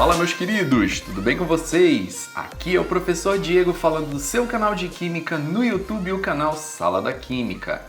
Fala, meus queridos, tudo bem com vocês? Aqui é o professor Diego falando do seu canal de Química no YouTube, o canal Sala da Química.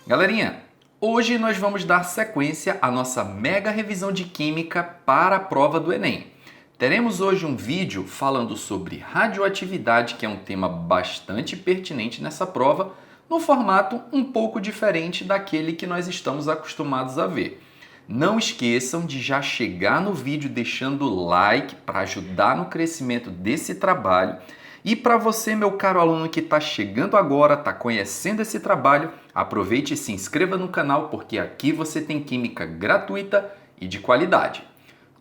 Galerinha, hoje nós vamos dar sequência à nossa mega revisão de Química para a prova do Enem. Teremos hoje um vídeo falando sobre radioatividade, que é um tema bastante pertinente nessa prova, no formato um pouco diferente daquele que nós estamos acostumados a ver. Não esqueçam de já chegar no vídeo deixando o like para ajudar no crescimento desse trabalho. E para você, meu caro aluno que está chegando agora, está conhecendo esse trabalho, aproveite e se inscreva no canal, porque aqui você tem química gratuita e de qualidade.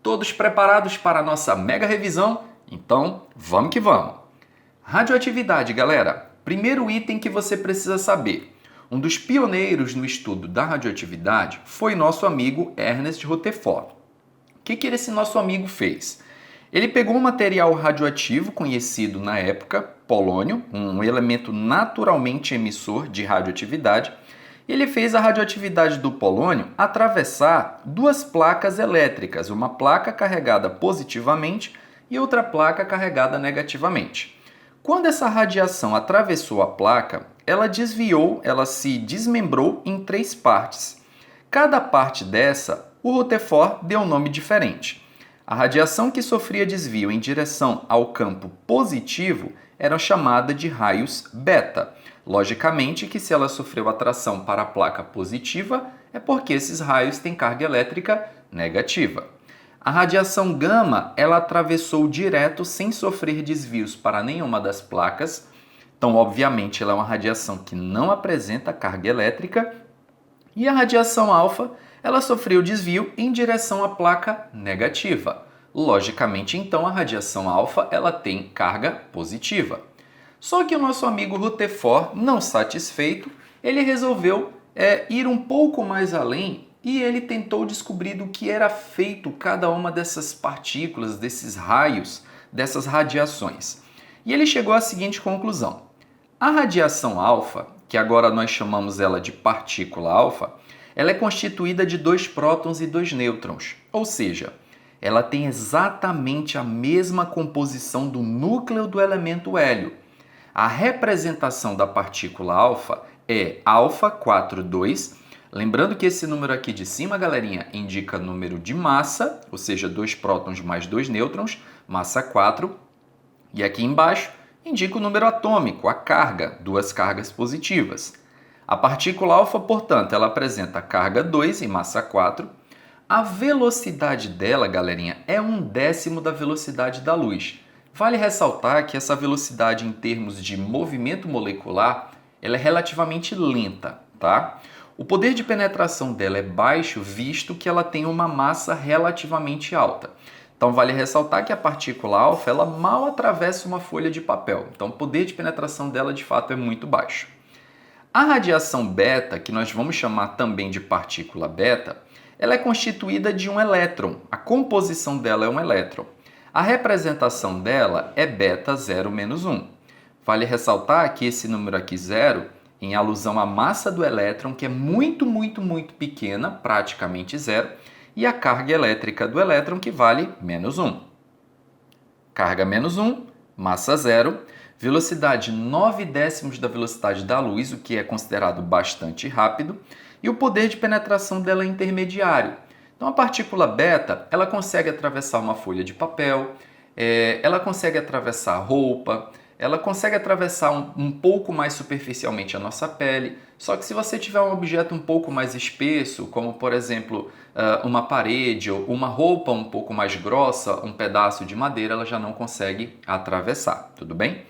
Todos preparados para a nossa mega revisão? Então, vamos que vamos! Radioatividade, galera. Primeiro item que você precisa saber. Um dos pioneiros no estudo da radioatividade foi nosso amigo Ernest Rutherford. O que esse nosso amigo fez? Ele pegou um material radioativo conhecido na época, polônio, um elemento naturalmente emissor de radioatividade, e ele fez a radioatividade do polônio atravessar duas placas elétricas, uma placa carregada positivamente e outra placa carregada negativamente. Quando essa radiação atravessou a placa, ela desviou, ela se desmembrou em três partes. Cada parte dessa, o Rutherford deu um nome diferente. A radiação que sofria desvio em direção ao campo positivo era chamada de raios beta. Logicamente que se ela sofreu atração para a placa positiva, é porque esses raios têm carga elétrica negativa. A radiação gama, ela atravessou direto sem sofrer desvios para nenhuma das placas. Então, obviamente, ela é uma radiação que não apresenta carga elétrica. E a radiação alfa, ela sofreu desvio em direção à placa negativa. Logicamente, então, a radiação alfa, ela tem carga positiva. Só que o nosso amigo Rutherford, não satisfeito, ele resolveu ir um pouco mais além e ele tentou descobrir do que era feito cada uma dessas partículas, desses raios, dessas radiações. E ele chegou à seguinte conclusão. A radiação alfa, que agora nós chamamos ela de partícula alfa, ela é constituída de dois prótons e dois nêutrons, ou seja, ela tem exatamente a mesma composição do núcleo do elemento hélio. A representação da partícula alfa é alfa 42. Lembrando que esse número aqui de cima, galerinha, indica número de massa, ou seja, dois prótons mais dois nêutrons, massa 4. E aqui embaixo indica o número atômico, a carga, duas cargas positivas. A partícula alfa, portanto, ela apresenta carga 2 e massa 4. A velocidade dela, galerinha, é 1/10 da velocidade da luz. Vale ressaltar que essa velocidade em termos de movimento molecular, ela é relativamente lenta, tá? O poder de penetração dela é baixo, visto que ela tem uma massa relativamente alta. Então, vale ressaltar que a partícula alfa, ela mal atravessa uma folha de papel. Então, o poder de penetração dela, de fato, é muito baixo. A radiação beta, que nós vamos chamar também de partícula beta, ela é constituída de um elétron. A composição dela é um elétron. A representação dela é beta 0-1. Vale ressaltar que esse número aqui, 0, em alusão à massa do elétron, que é muito pequena, praticamente 0, e a carga elétrica do elétron, que vale -1. Carga -1, massa 0, velocidade 9/10 da velocidade da luz, o que é considerado bastante rápido, e o poder de penetração dela é intermediário. Então, a partícula beta, ela consegue atravessar uma folha de papel, ela consegue atravessar roupa, ela consegue atravessar um pouco mais superficialmente a nossa pele, só que se você tiver um objeto um pouco mais espesso, como por exemplo uma parede ou uma roupa um pouco mais grossa, um pedaço de madeira, ela já não consegue atravessar, tudo bem?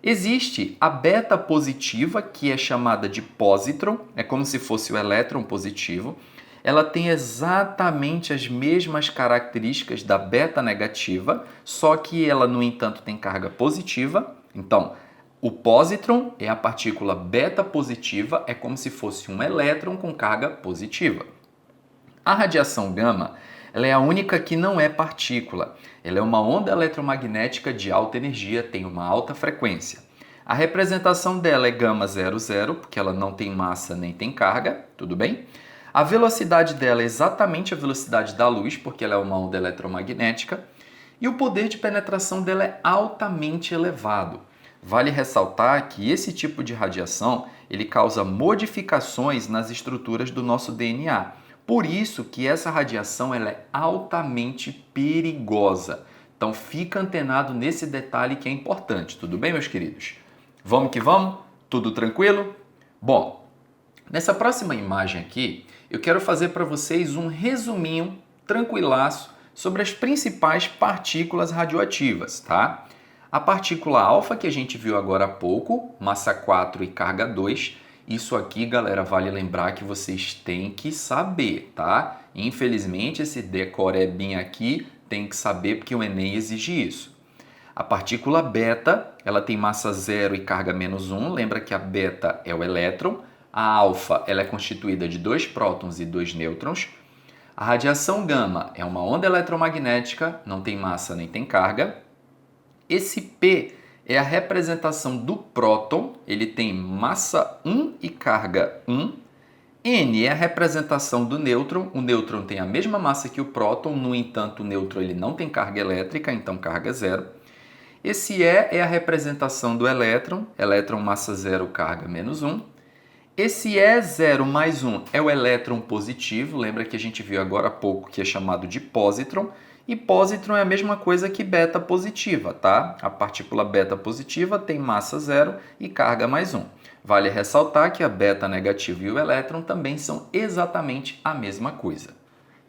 Existe a beta positiva, que é chamada de positron, é como se fosse o elétron positivo. Ela tem exatamente as mesmas características da beta negativa, só que ela, no entanto, tem carga positiva. Então, o positron é a partícula beta positiva, é como se fosse um elétron com carga positiva. A radiação gama, ela é a única que não é partícula. Ela é uma onda eletromagnética de alta energia, tem uma alta frequência. A representação dela é gama 00, porque ela não tem massa nem tem carga, tudo bem? A velocidade dela é exatamente a velocidade da luz, porque ela é uma onda eletromagnética. e o poder de penetração dela é altamente elevado. Vale ressaltar que esse tipo de radiação ele causa modificações nas estruturas do nosso DNA. Por isso que essa radiação ela é altamente perigosa. Então fica antenado nesse detalhe que é importante. Tudo bem, meus queridos? Vamos que vamos? Tudo tranquilo? Bom, nessa próxima imagem aqui, eu quero fazer para vocês um resuminho tranquilaço sobre as principais partículas radioativas, tá? A partícula alfa, que a gente viu agora há pouco, massa 4 e carga 2, isso aqui, galera, vale lembrar que vocês têm que saber, tá? Infelizmente, esse decorebinho aqui tem que saber porque o Enem exige isso. A partícula beta, ela tem massa 0 e carga menos 1, lembra que a beta é o elétron, a alfa ela é constituída de 2 prótons e 2 nêutrons. A radiação gama é uma onda eletromagnética, não tem massa nem tem carga. Esse P é a representação do próton, ele tem massa 1 e carga 1. N é a representação do nêutron, o nêutron tem a mesma massa que o próton, no entanto o nêutron ele não tem carga elétrica, então carga 0. Esse E é a representação do elétron massa 0, carga menos 1. Esse E0 mais 1 é o elétron positivo, lembra que a gente viu agora há pouco que é chamado de pósitron, e pósitron é a mesma coisa que beta positiva, tá? A partícula beta positiva tem massa 0 e carga mais 1. Vale ressaltar que a beta negativa e o elétron também são exatamente a mesma coisa.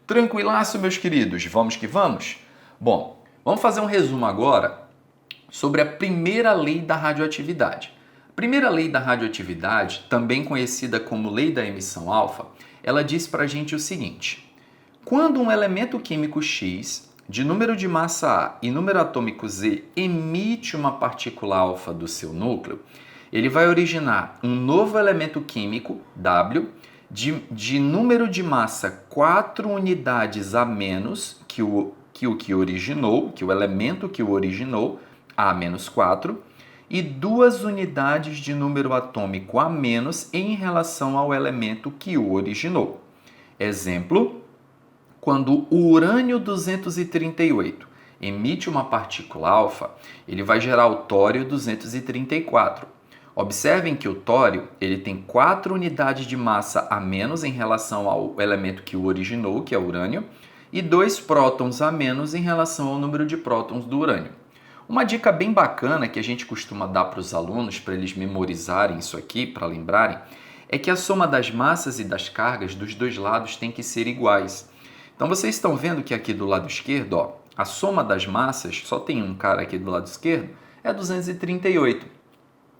Tranquilaço, meus queridos? Vamos que vamos? Bom, vamos fazer um resumo agora sobre a primeira lei da radioatividade. A primeira lei da radioatividade, também conhecida como lei da emissão alfa, ela diz pra gente o seguinte: quando um elemento químico X, de número de massa A e número atômico Z, emite uma partícula alfa do seu núcleo, ele vai originar um novo elemento químico, W, de número de massa 4 unidades a menos que o originou, que o elemento que o originou, A menos 4, e 2 unidades de número atômico a menos em relação ao elemento que o originou. Exemplo: quando o urânio-238 emite uma partícula alfa, ele vai gerar o tório-234. Observem que o tório ele tem 4 unidades de massa a menos em relação ao elemento que o originou, que é o urânio, e 2 prótons a menos em relação ao número de prótons do urânio. Uma dica bem bacana que a gente costuma dar para os alunos, para eles memorizarem isso aqui, para lembrarem, é que a soma das massas e das cargas dos dois lados tem que ser iguais. Então vocês estão vendo que aqui do lado esquerdo, ó, a soma das massas, só tem um cara aqui do lado esquerdo, é 238.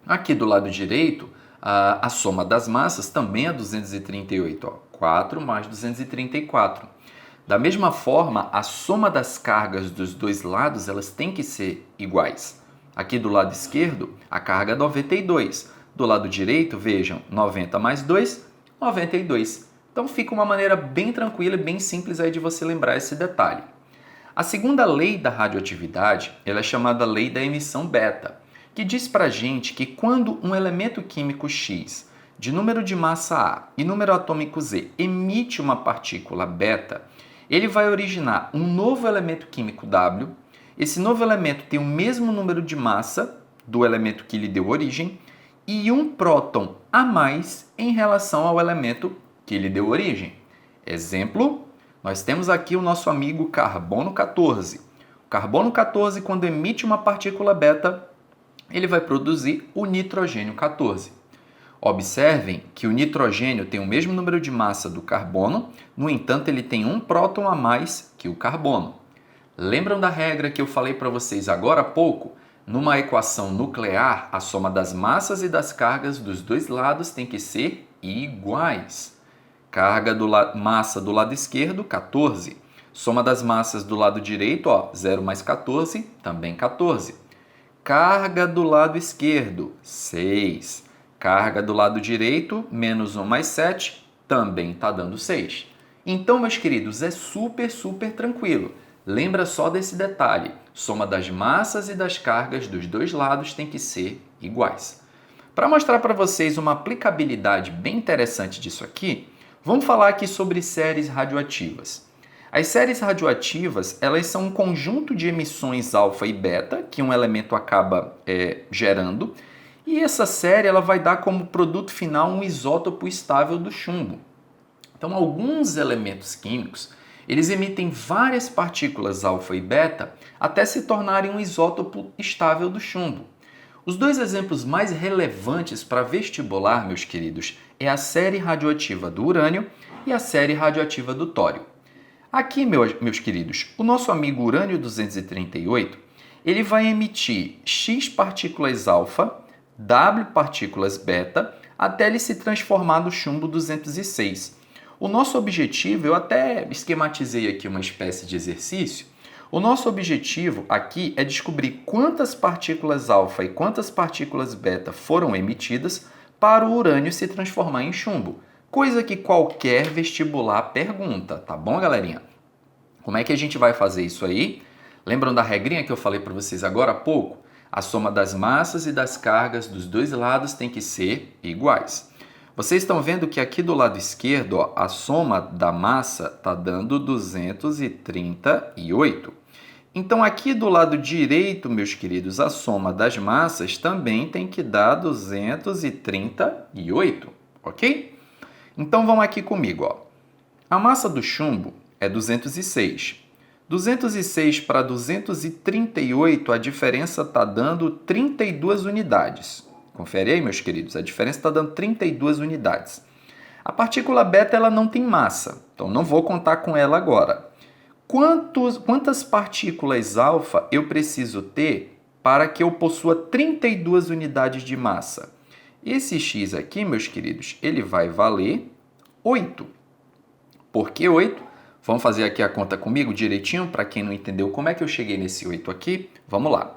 Aqui do lado direito, a soma das massas também é 238, ó, 4 mais 234. Da mesma forma, a soma das cargas dos dois lados elas têm que ser iguais. Aqui do lado esquerdo, a carga é 92. Do lado direito, vejam, 90 mais 2, 92. Então fica uma maneira bem tranquila e bem simples aí de você lembrar esse detalhe. A segunda lei da radioatividade ela é chamada lei da emissão beta, que diz pra gente que quando um elemento químico X de número de massa A e número atômico Z emite uma partícula beta, ele vai originar um novo elemento químico W. Esse novo elemento tem o mesmo número de massa do elemento que lhe deu origem e um próton a mais em relação ao elemento que lhe deu origem. Exemplo, nós temos aqui o nosso amigo carbono 14. O carbono 14, quando emite uma partícula beta, ele vai produzir o nitrogênio 14. Observem que o nitrogênio tem o mesmo número de massa do carbono, no entanto, ele tem um próton a mais que o carbono. Lembram da regra que eu falei para vocês agora há pouco? Numa equação nuclear, a soma das massas e das cargas dos dois lados tem que ser iguais. Carga massa do lado esquerdo, 14. Soma das massas do lado direito, ó, 0 mais 14, também 14. Carga do lado esquerdo, 6. Carga do lado direito, menos 1 mais 7, também está dando 6. Então, meus queridos, é super tranquilo. Lembra só desse detalhe. Soma das massas e das cargas dos dois lados tem que ser iguais. Para mostrar para vocês uma aplicabilidade bem interessante disso aqui, vamos falar aqui sobre séries radioativas. As séries radioativas, elas são um conjunto de emissões alfa e beta que um elemento acaba gerando, e essa série ela vai dar como produto final um isótopo estável do chumbo. Então, alguns elementos químicos, eles emitem várias partículas alfa e beta até se tornarem um isótopo estável do chumbo. Os dois exemplos mais relevantes para vestibular, meus queridos, é a série radioativa do urânio e a série radioativa do tório. Aqui, meus queridos, o nosso amigo urânio-238, ele vai emitir X partículas alfa, W partículas beta, até ele se transformar no chumbo-206. O nosso objetivo, eu até esquematizei aqui uma espécie de exercício, o nosso objetivo aqui é descobrir quantas partículas alfa e quantas partículas beta foram emitidas para o urânio se transformar em chumbo. Coisa que qualquer vestibular pergunta, tá bom, galerinha? Como é que a gente vai fazer isso aí? Lembram da regrinha que eu falei para vocês agora há pouco? A soma das massas e das cargas dos dois lados tem que ser iguais. Vocês estão vendo que aqui do lado esquerdo, ó, a soma da massa está dando 238. Então, aqui do lado direito, meus queridos, a soma das massas também tem que dar 238, ok? Então, vamos aqui comigo, ó. A massa do chumbo é 206. 206 para 238, a diferença está dando 32 unidades. Confere aí, meus queridos, a diferença está dando 32 unidades. A partícula beta ela não tem massa, então não vou contar com ela agora. Quantas partículas alfa eu preciso ter para que eu possua 32 unidades de massa? Esse x aqui, meus queridos, ele vai valer 8. Por que 8? Vamos fazer aqui a conta comigo direitinho, para quem não entendeu como é que eu cheguei nesse 8 aqui. Vamos lá.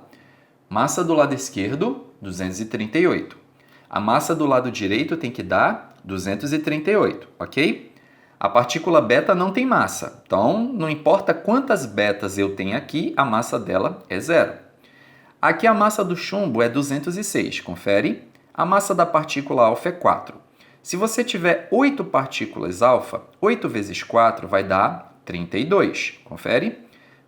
Massa do lado esquerdo, 238. A massa do lado direito tem que dar 238, ok? A partícula beta não tem massa, então não importa quantas betas eu tenho aqui, a massa dela é 0. Aqui a massa do chumbo é 206, confere? A massa da partícula alfa é 4. Se você tiver 8 partículas alfa, 8 vezes 4 vai dar 32, confere?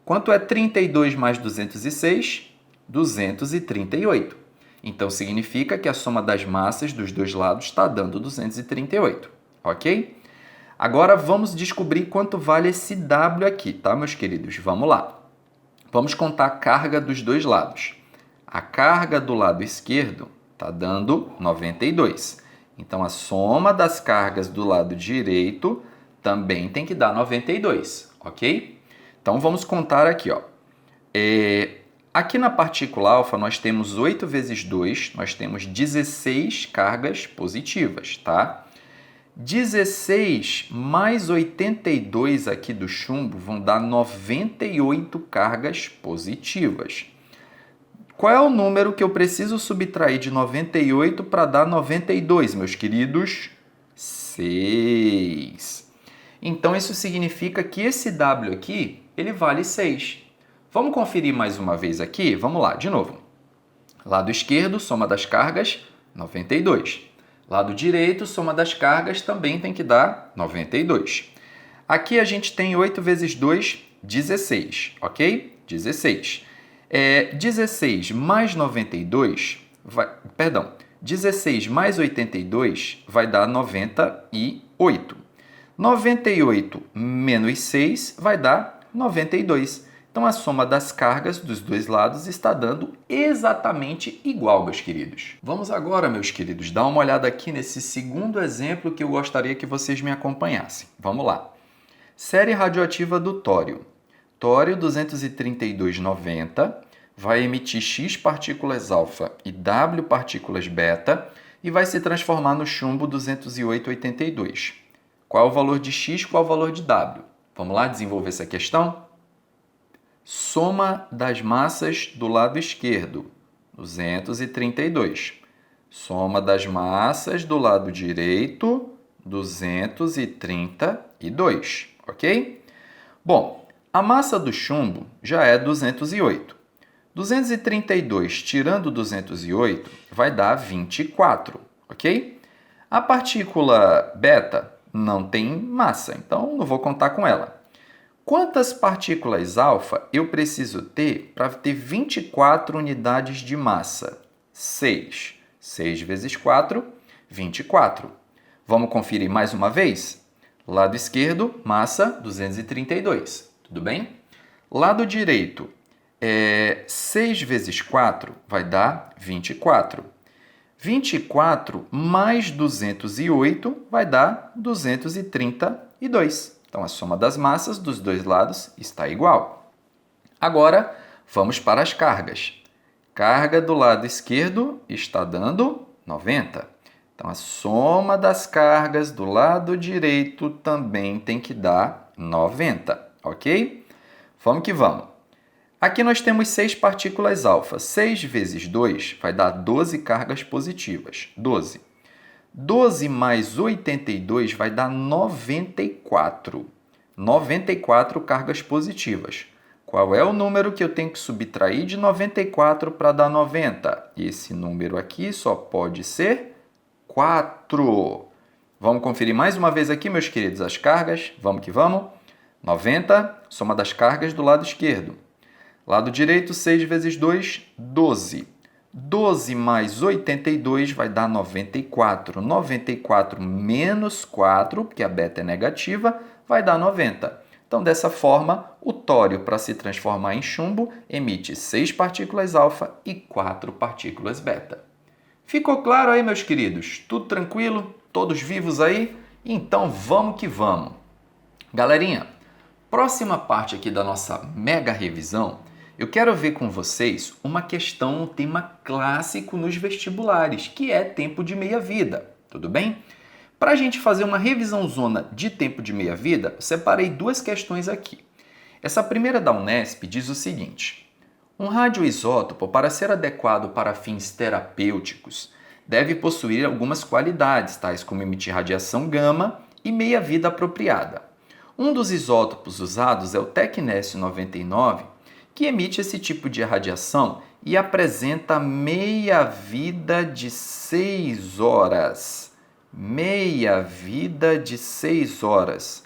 Quanto é 32 mais 206? 238. Então, significa que a soma das massas dos dois lados está dando 238, ok? Agora, vamos descobrir quanto vale esse W aqui, tá, meus queridos? Vamos lá. Vamos contar a carga dos dois lados. A carga do lado esquerdo está dando 92. Então, a soma das cargas do lado direito também tem que dar 92, ok? Então, vamos contar aqui, ó. Aqui na partícula alfa, nós temos 8 vezes 2, nós temos 16 cargas positivas, tá? 16 mais 82 aqui do chumbo vão dar 98 cargas positivas. Qual é o número que eu preciso subtrair de 98 para dar 92, meus queridos? 6. Então, isso significa que esse W aqui, ele vale 6. Vamos conferir mais uma vez aqui? Vamos lá, de novo. Lado esquerdo, soma das cargas, 92. Lado direito, soma das cargas, também tem que dar 92. Aqui a gente tem 8 vezes 2, 16, ok? 16. 16 mais 92, 16 mais 82 vai dar 98. 98 menos 6 vai dar 92. Então, a soma das cargas dos dois lados está dando exatamente igual, meus queridos. Vamos agora, meus queridos, dar uma olhada aqui nesse segundo exemplo que eu gostaria que vocês me acompanhassem. Vamos lá. Série radioativa do tório. Tório 232,90 vai emitir X partículas alfa e W partículas beta e vai se transformar no chumbo 208,82. Qual é o valor de X, qual é o valor de W? Vamos lá desenvolver essa questão? Soma das massas do lado esquerdo, 232. Soma das massas do lado direito, 232, ok? Bom, a massa do chumbo já é 208. 232 tirando 208 vai dar 24, ok? A partícula beta não tem massa, então não vou contar com ela. Quantas partículas alfa eu preciso ter para ter 24 unidades de massa? 6. 6 vezes 4, 24. Vamos conferir mais uma vez? Lado esquerdo, massa 232. Tudo bem? Lado direito, 6 vezes 4 vai dar 24. 24 mais 208 vai dar 232. Então, a soma das massas dos dois lados está igual. Agora, vamos para as cargas. Carga do lado esquerdo está dando 90. Então, a soma das cargas do lado direito também tem que dar 90, ok? Vamos que vamos. Aqui nós temos 6 partículas alfa. 6 vezes 2 vai dar 12 cargas positivas. 12. 12 mais 82 vai dar 94. 94 cargas positivas. Qual é o número que eu tenho que subtrair de 94 para dar 90? Esse número aqui só pode ser 4. Vamos conferir mais uma vez aqui, meus queridos, as cargas. Vamos que vamos. 90, soma das cargas do lado esquerdo. Lado direito, 6 vezes 2, 12. 12 mais 82 vai dar 94. 94 menos 4, porque a beta é negativa, vai dar 90. Então, dessa forma, o tório, para se transformar em chumbo, emite 6 partículas alfa e 4 partículas beta. Ficou claro aí, meus queridos? Tudo tranquilo? Todos vivos aí? Então, vamos que vamos. Galerinha, próxima parte aqui da nossa mega revisão, eu quero ver com vocês uma questão, um tema clássico nos vestibulares, que é tempo de meia-vida, tudo bem? Para a gente fazer uma revisão zona de tempo de meia-vida, eu separei 2 questões aqui. Essa primeira da Unesp diz o seguinte: um radioisótopo, para ser adequado para fins terapêuticos, deve possuir algumas qualidades, tais como emitir radiação gama e meia-vida apropriada. Um dos isótopos usados é o Tecnésio 99, que emite esse tipo de radiação e apresenta meia-vida de 6 horas. Meia-vida de 6 horas.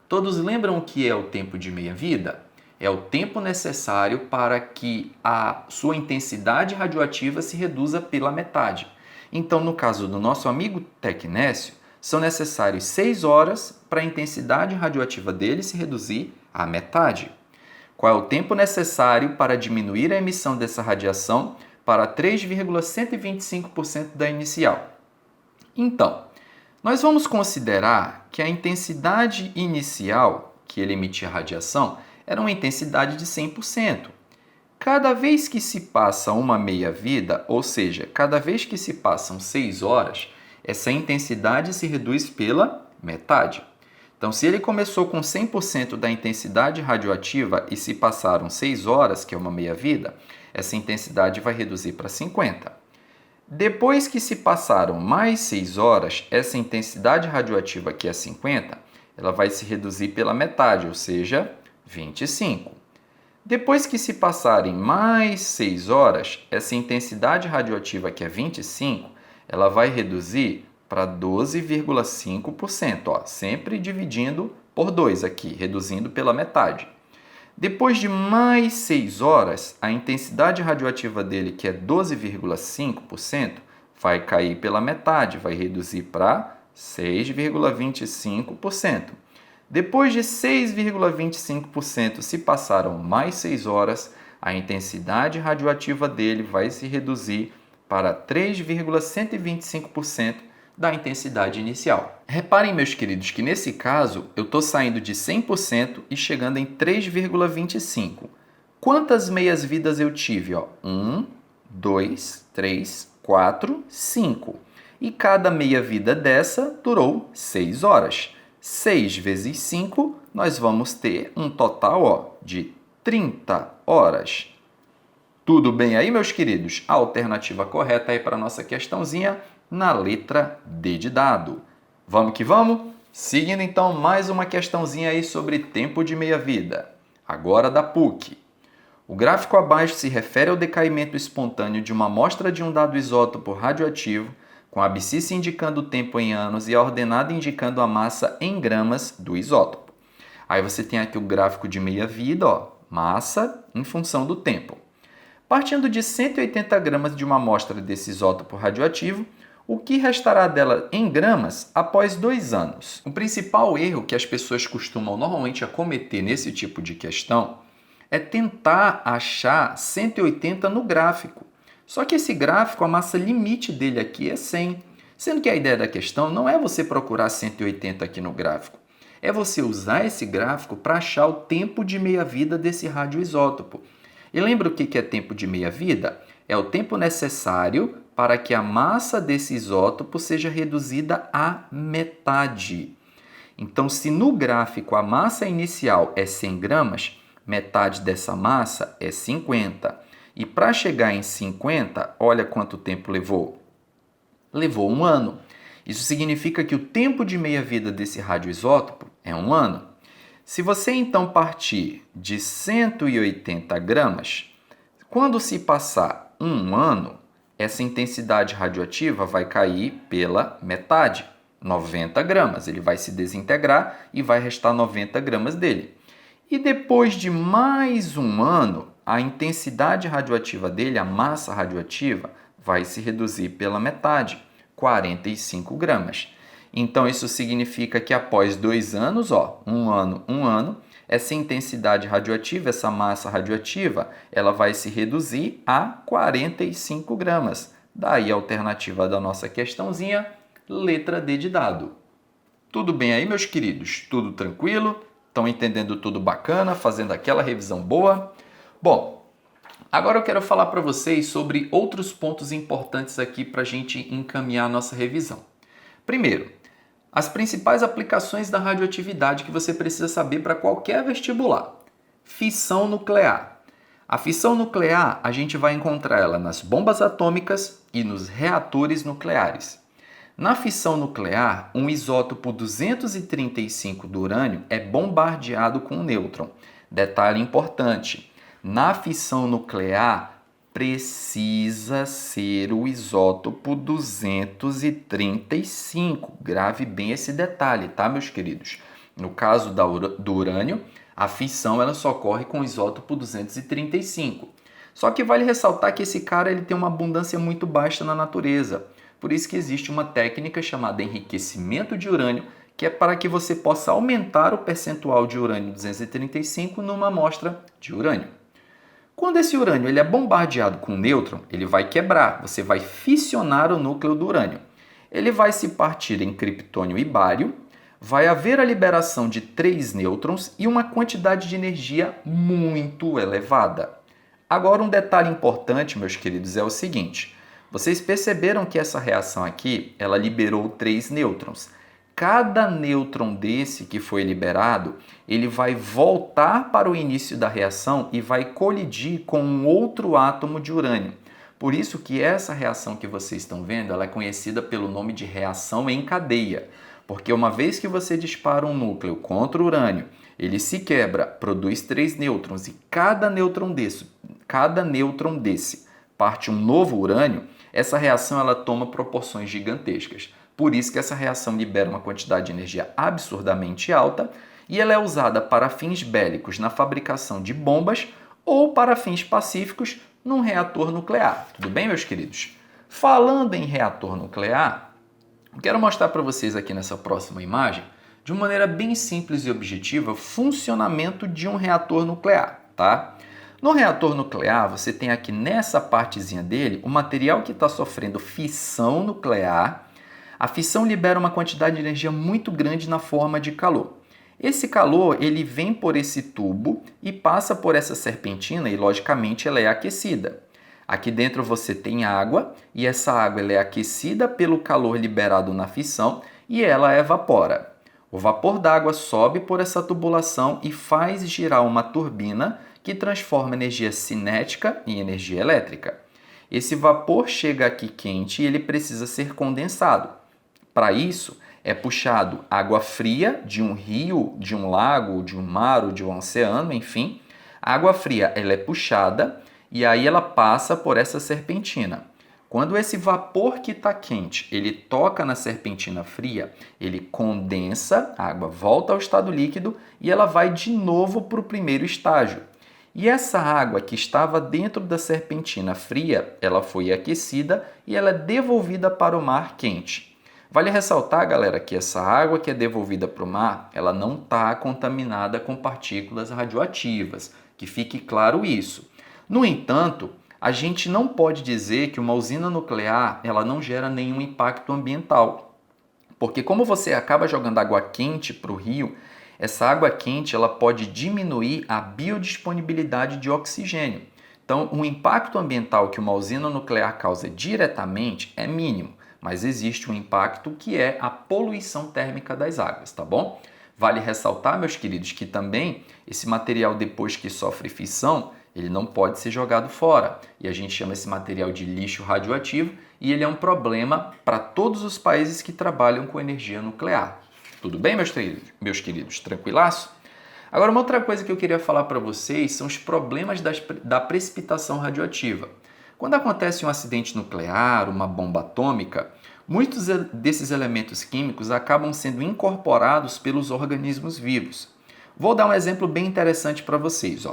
Todos lembram o que é o tempo de meia-vida? É o tempo necessário para que a sua intensidade radioativa se reduza pela metade. Então, no caso do nosso amigo Tecnésio, são necessários 6 horas para a intensidade radioativa dele se reduzir à metade. Qual é o tempo necessário para diminuir a emissão dessa radiação para 3,125% da inicial? Então, nós vamos considerar que a intensidade inicial que ele emitia radiação era uma intensidade de 100%. Cada vez que se passa uma meia-vida, ou seja, cada vez que se passam 6 horas, essa intensidade se reduz pela metade. Então, se ele começou com 100% da intensidade radioativa e se passaram 6 horas, que é uma meia-vida, essa intensidade vai reduzir para 50%. Depois que se passaram mais 6 horas, essa intensidade radioativa, que é 50%, ela vai se reduzir pela metade, ou seja, 25%. Depois que se passarem mais 6 horas, essa intensidade radioativa, que é 25%, ela vai reduzir para 12,5%, sempre dividindo por 2 aqui, reduzindo pela metade. Depois de mais 6 horas, a intensidade radioativa dele, que é 12,5%, vai cair pela metade, vai reduzir para 6,25%. Depois de 6,25% se passaram mais 6 horas, a intensidade radioativa dele vai se reduzir para 3,125% da intensidade inicial. Reparem, meus queridos, que nesse caso eu estou saindo de 100% e chegando em 3,25%. Quantas meias-vidas eu tive? 1, 2, 3, 4, 5. E cada meia-vida dessa durou 6 horas. 6 vezes 5, nós vamos ter um total de 30 horas. Tudo bem aí, meus queridos? A alternativa correta aí para a nossa questãozinha na letra D de dado. Vamos que vamos? Seguindo então mais uma questãozinha aí sobre tempo de meia-vida. Agora da PUC. O gráfico abaixo se refere ao decaimento espontâneo de uma amostra de um dado isótopo radioativo, com a abscissa indicando o tempo em anos e a ordenada indicando a massa em gramas do isótopo. Aí você tem aqui o gráfico de meia-vida, ó, massa em função do tempo. Partindo de 180 gramas de uma amostra desse isótopo radioativo, o que restará dela em gramas após 2 anos? O principal erro que as pessoas costumam normalmente cometer nesse tipo de questão é tentar achar 180 no gráfico. Só que esse gráfico, a massa limite dele aqui é 100, sendo que a ideia da questão não é você procurar 180 aqui no gráfico, é você usar esse gráfico para achar o tempo de meia-vida desse radioisótopo. E lembra o que é tempo de meia-vida? É o tempo necessário para que a massa desse isótopo seja reduzida à metade. Então, se no gráfico a massa inicial é 100 gramas, metade dessa massa é 50. E para chegar em 50, olha quanto tempo levou. Levou 1 ano. Isso significa que o tempo de meia-vida desse radioisótopo é 1 ano. Se você então partir de 180 gramas, quando se passar 1 ano, essa intensidade radioativa vai cair pela metade, 90 gramas. Ele vai se desintegrar e vai restar 90 gramas dele. E depois de mais 1 ano, a intensidade radioativa dele, a massa radioativa, vai se reduzir pela metade, 45 gramas. Então, isso significa que após 2 anos, 1 ano, essa intensidade radioativa, essa massa radioativa, ela vai se reduzir a 45 gramas. Daí a alternativa da nossa questãozinha, letra D de dado. Tudo bem aí, meus queridos? Tudo tranquilo? Estão entendendo tudo bacana? Fazendo aquela revisão boa? Bom, agora eu quero falar para vocês sobre outros pontos importantes aqui para a gente encaminhar a nossa revisão. Primeiro, as principais aplicações da radioatividade que você precisa saber para qualquer vestibular. Fissão nuclear. A fissão nuclear, a gente vai encontrar ela nas bombas atômicas e nos reatores nucleares. Na fissão nuclear, um isótopo 235 do urânio é bombardeado com um nêutron. Detalhe importante, na fissão nuclear, precisa ser o isótopo 235. Grave bem esse detalhe, tá, meus queridos? No caso do urânio, a fissão ela só ocorre com o isótopo 235. Só que vale ressaltar que esse cara ele tem uma abundância muito baixa na natureza. Por isso que existe uma técnica chamada enriquecimento de urânio, que é para que você possa aumentar o percentual de urânio 235 numa amostra de urânio. Quando esse urânio ele é bombardeado com um nêutron, ele vai quebrar, você vai fissionar o núcleo do urânio. Ele vai se partir em criptônio e bário, vai haver a liberação de 3 nêutrons e uma quantidade de energia muito elevada. Agora, um detalhe importante, meus queridos, é o seguinte. Vocês perceberam que essa reação aqui, ela liberou 3 nêutrons. Cada nêutron desse que foi liberado, ele vai voltar para o início da reação e vai colidir com um outro átomo de urânio. Por isso que essa reação que vocês estão vendo, ela é conhecida pelo nome de reação em cadeia. Porque uma vez que você dispara um núcleo contra o urânio, ele se quebra, produz 3 nêutrons e cada nêutron desse parte um novo urânio, essa reação ela toma proporções gigantescas. Por isso que essa reação libera uma quantidade de energia absurdamente alta e ela é usada para fins bélicos na fabricação de bombas ou para fins pacíficos num reator nuclear. Tudo bem, meus queridos? Falando em reator nuclear, quero mostrar para vocês aqui nessa próxima imagem, de uma maneira bem simples e objetiva, o funcionamento de um reator nuclear, tá? No reator nuclear, você tem aqui nessa partezinha dele o material que está sofrendo fissão nuclear. A fissão libera uma quantidade de energia muito grande na forma de calor. Esse calor ele vem por esse tubo e passa por essa serpentina e, logicamente, ela é aquecida. Aqui dentro você tem água e essa água ela é aquecida pelo calor liberado na fissão e ela evapora. O vapor d'água sobe por essa tubulação e faz girar uma turbina que transforma energia cinética em energia elétrica. Esse vapor chega aqui quente e ele precisa ser condensado. Para isso, é puxado água fria de um rio, de um lago, de um mar ou de um oceano, enfim. A água fria ela é puxada e aí ela passa por essa serpentina. Quando esse vapor que está quente, ele toca na serpentina fria, ele condensa, a água volta ao estado líquido e ela vai de novo para o primeiro estágio. E essa água que estava dentro da serpentina fria, ela foi aquecida e ela é devolvida para o mar quente. Vale ressaltar, galera, que essa água que é devolvida para o mar, ela não está contaminada com partículas radioativas, que fique claro isso. No entanto, a gente não pode dizer que uma usina nuclear ela não gera nenhum impacto ambiental, porque como você acaba jogando água quente para o rio, essa água quente ela pode diminuir a biodisponibilidade de oxigênio. Então, o impacto ambiental que uma usina nuclear causa diretamente é mínimo, mas existe um impacto que é a poluição térmica das águas, tá bom? Vale ressaltar, meus queridos, que também esse material, depois que sofre fissão, ele não pode ser jogado fora. E a gente chama esse material de lixo radioativo e ele é um problema para todos os países que trabalham com energia nuclear. Tudo bem, meus queridos? Tranquilaço? Agora, uma outra coisa que eu queria falar para vocês são os problemas da precipitação radioativa. Quando acontece um acidente nuclear, uma bomba atômica, muitos desses elementos químicos acabam sendo incorporados pelos organismos vivos. Vou dar um exemplo bem interessante para vocês.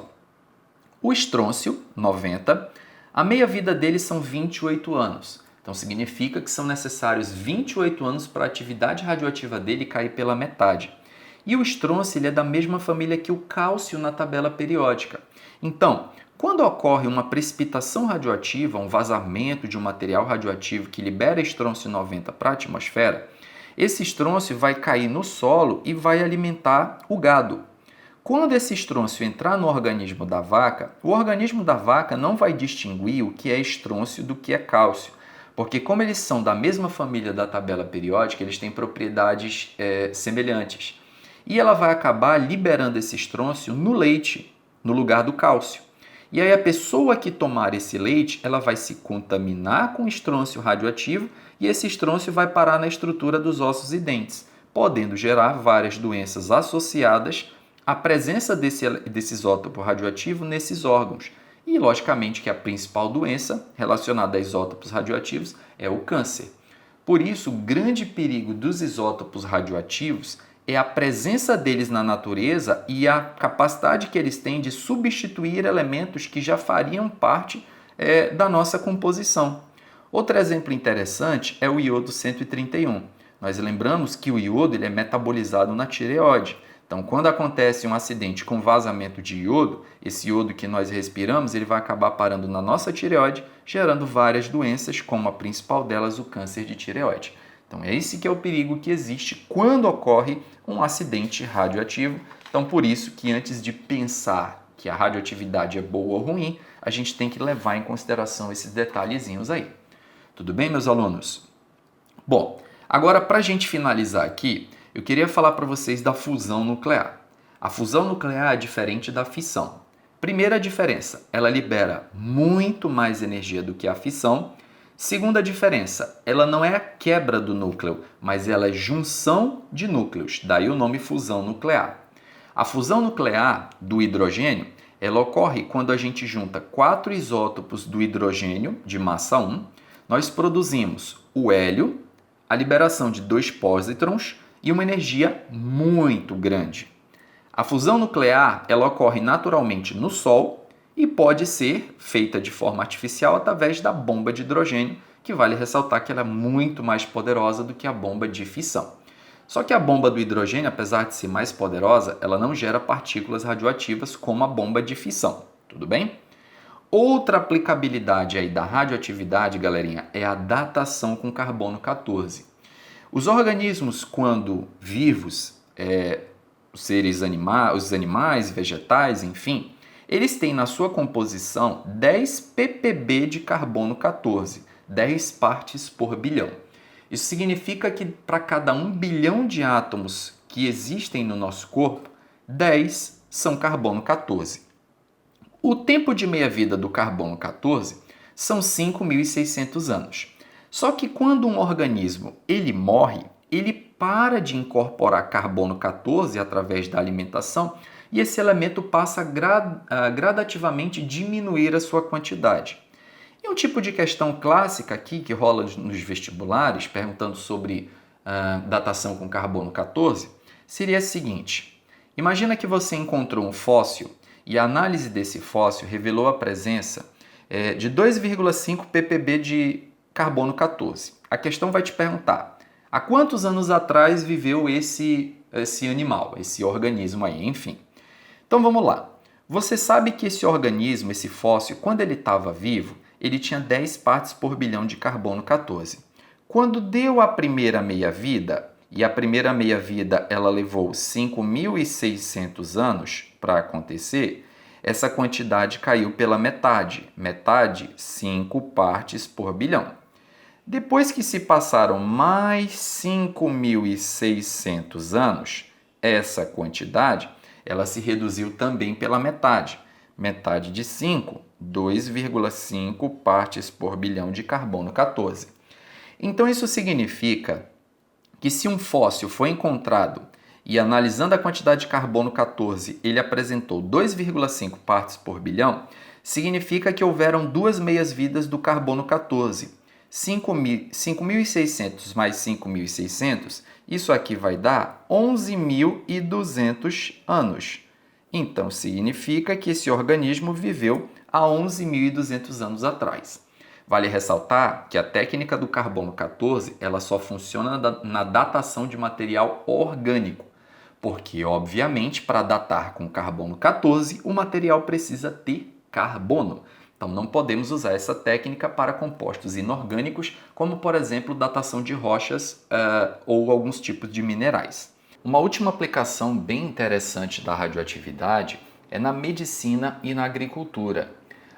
O estrôncio, 90, a meia-vida dele são 28 anos. Então significa que são necessários 28 anos para a atividade radioativa dele cair pela metade. E o estrôncio ele é da mesma família que o cálcio na tabela periódica. Então, quando ocorre uma precipitação radioativa, um vazamento de um material radioativo que libera estrôncio 90 para a atmosfera, esse estrôncio vai cair no solo e vai alimentar o gado. Quando esse estrôncio entrar no organismo da vaca, o organismo da vaca não vai distinguir o que é estrôncio do que é cálcio, porque como eles são da mesma família da tabela periódica, eles têm propriedades semelhantes. E ela vai acabar liberando esse estrôncio no leite, no lugar do cálcio. E aí a pessoa que tomar esse leite, ela vai se contaminar com estrôncio radioativo e esse estrôncio vai parar na estrutura dos ossos e dentes, podendo gerar várias doenças associadas à presença desse isótopo radioativo nesses órgãos. E, logicamente, que a principal doença relacionada a isótopos radioativos é o câncer. Por isso, o grande perigo dos isótopos radioativos é a presença deles na natureza e a capacidade que eles têm de substituir elementos que já fariam parte da nossa composição. Outro exemplo interessante é o iodo 131. Nós lembramos que o iodo ele é metabolizado na tireoide. Então, quando acontece um acidente com vazamento de iodo, esse iodo que nós respiramos, ele vai acabar parando na nossa tireoide, gerando várias doenças, como a principal delas, o câncer de tireoide. Então, esse que é o perigo que existe quando ocorre um acidente radioativo. Então, por isso que antes de pensar que a radioatividade é boa ou ruim, a gente tem que levar em consideração esses detalhezinhos aí. Tudo bem, meus alunos? Bom, agora para a gente finalizar aqui, eu queria falar para vocês da fusão nuclear. A fusão nuclear é diferente da fissão. Primeira diferença, ela libera muito mais energia do que a fissão. Segunda diferença, ela não é a quebra do núcleo, mas ela é junção de núcleos, daí o nome fusão nuclear. A fusão nuclear do hidrogênio, ela ocorre quando a gente junta 4 isótopos do hidrogênio de massa 1, nós produzimos o hélio, a liberação de 2 pósitrons e uma energia muito grande. A fusão nuclear ela ocorre naturalmente no Sol e pode ser feita de forma artificial através da bomba de hidrogênio, que vale ressaltar que ela é muito mais poderosa do que a bomba de fissão. Só que a bomba do hidrogênio, apesar de ser mais poderosa, ela não gera partículas radioativas como a bomba de fissão, tudo bem? Outra aplicabilidade aí da radioatividade, galerinha, é a datação com carbono 14. Os organismos, quando vivos, os animais, vegetais, enfim, eles têm na sua composição 10 ppb de carbono 14, 10 partes por bilhão. Isso significa que para cada 1 bilhão de átomos que existem no nosso corpo, 10 são carbono 14. O tempo de meia-vida do carbono 14 são 5.600 anos. Só que quando um organismo ele morre, ele para de incorporar carbono 14 através da alimentação e esse elemento passa a gradativamente diminuir a sua quantidade. Em E um tipo de questão clássica aqui que rola nos vestibulares, perguntando sobre datação com carbono 14, seria a seguinte. Imagina que você encontrou um fóssil e a análise desse fóssil revelou a presença de 2,5 ppb de carbono 14. A questão vai te perguntar, há quantos anos atrás viveu esse animal, esse organismo aí, enfim. Então vamos lá. Você sabe que esse organismo, esse fóssil, quando ele estava vivo, ele tinha 10 partes por bilhão de carbono 14. Quando deu a primeira meia-vida, e a primeira meia-vida ela levou 5.600 anos para acontecer, essa quantidade caiu pela metade. Metade, 5 partes por bilhão. Depois que se passaram mais 5.600 anos, essa quantidade ela se reduziu também pela metade. Metade de 5, 2,5 partes por bilhão de carbono 14. Então isso significa que se um fóssil foi encontrado e analisando a quantidade de carbono 14 ele apresentou 2,5 partes por bilhão, significa que houveram duas meias-vidas do carbono 14. 5.600 mais 5.600, isso aqui vai dar 11.200 anos. Então, significa que esse organismo viveu há 11.200 anos atrás. Vale ressaltar que a técnica do carbono 14 ela só funciona na datação de material orgânico, porque, obviamente, para datar com carbono 14, o material precisa ter carbono. Então, não podemos usar essa técnica para compostos inorgânicos, como, por exemplo, datação de rochas ou alguns tipos de minerais. Uma última aplicação bem interessante da radioatividade é na medicina e na agricultura.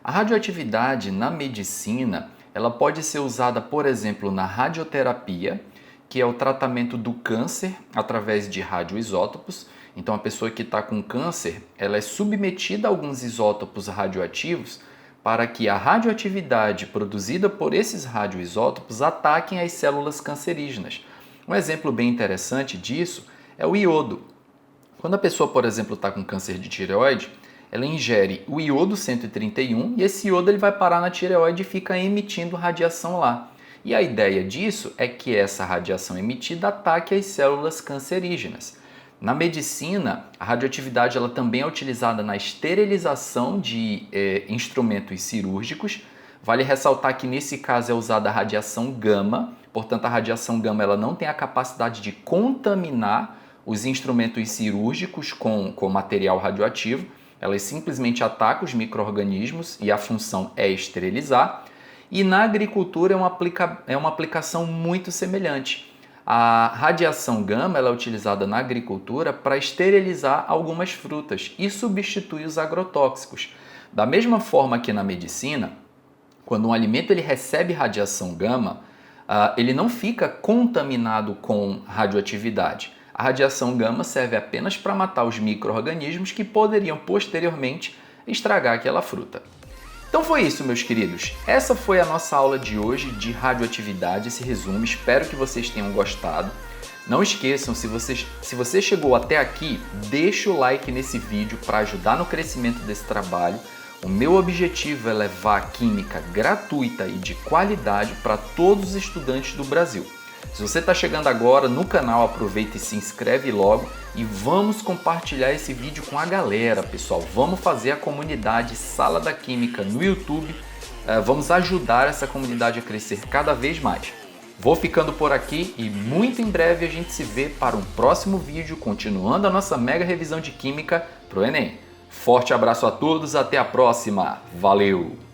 A radioatividade na medicina ela pode ser usada, por exemplo, na radioterapia, que é o tratamento do câncer através de radioisótopos. Então, a pessoa que está com câncer ela é submetida a alguns isótopos radioativos para que a radioatividade produzida por esses radioisótopos ataquem as células cancerígenas. Um exemplo bem interessante disso é o iodo. Quando a pessoa, por exemplo, está com câncer de tireoide, ela ingere o iodo 131 e esse iodo ele vai parar na tireoide e fica emitindo radiação lá. E a ideia disso é que essa radiação emitida ataque as células cancerígenas. Na medicina, a radioatividade ela também é utilizada na esterilização de instrumentos cirúrgicos. Vale ressaltar que nesse caso é usada a radiação gama, portanto a radiação gama ela não tem a capacidade de contaminar os instrumentos cirúrgicos com material radioativo. Elas simplesmente atacam os micro-organismos e a função é esterilizar. E na agricultura é uma aplicação muito semelhante. A radiação gama ela é utilizada na agricultura para esterilizar algumas frutas e substituir os agrotóxicos. Da mesma forma que na medicina, quando um alimento ele recebe radiação gama, ele não fica contaminado com radioatividade. A radiação gama serve apenas para matar os micro-organismos que poderiam posteriormente estragar aquela fruta. Então foi isso, meus queridos. Essa foi a nossa aula de hoje de radioatividade, esse resumo. Espero que vocês tenham gostado. Não esqueçam, se você chegou até aqui, deixa o like nesse vídeo para ajudar no crescimento desse trabalho. O meu objetivo é levar a química gratuita e de qualidade para todos os estudantes do Brasil. Se você está chegando agora no canal, aproveita e se inscreve logo e vamos compartilhar esse vídeo com a galera, pessoal. Vamos fazer a comunidade Sala da Química no YouTube, vamos ajudar essa comunidade a crescer cada vez mais. Vou ficando por aqui e muito em breve a gente se vê para um próximo vídeo, continuando a nossa mega revisão de Química para o Enem. Forte abraço a todos, até a próxima, valeu!